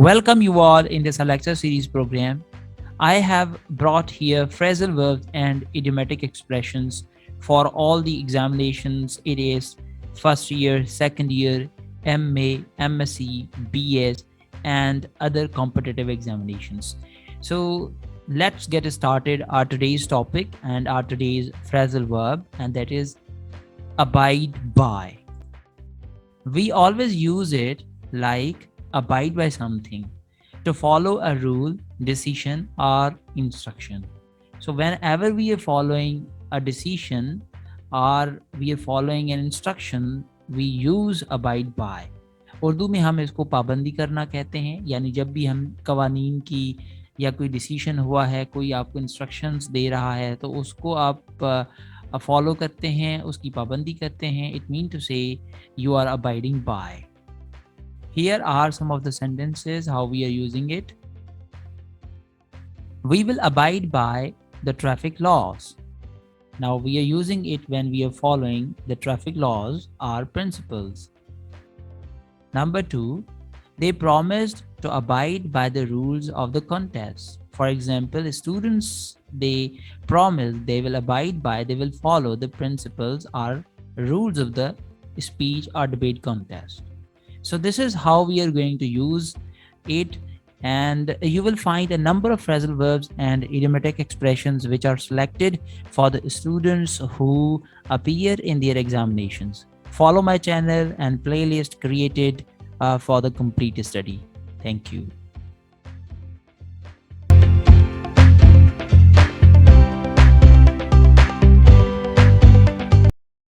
Welcome you all in this lecture series program. I have brought here phrasal verbs and idiomatic expressions for all the examinations. It is first year, second year, MA, MSc, BS, and other competitive examinations. So let's get started our today's topic and our today's phrasal verb, and that is abide by. We always use it like abide by something, to follow a rule, decision, or instruction. So, whenever we are following a decision or we are following an instruction, we use abide by. Urdu में हम इसको पाबंदी करना कहते हैं, यानी जब भी हम कवानीन की या कोई डिसीजन हुआ है, कोई आपको इंस्ट्रक्शंस दे रहा है, तो उसको आप फॉलो करते हैं, उसकी पाबंदी करते हैं. इट मीन टू से you are abiding by. Here are some of the sentences how we are using it. We will abide by the traffic laws. Now we are using it when we are following the traffic laws or principles. Number 2, they promised to abide by the rules of the contest. For example, students, they promise they will abide by, they will follow the principles or rules of the speech or debate contest. So this is how we are going to use it, and you will find a number of phrasal verbs and idiomatic expressions which are selected for the students who appear in their examinations. Follow my channel and playlist created for the complete study. Thank you.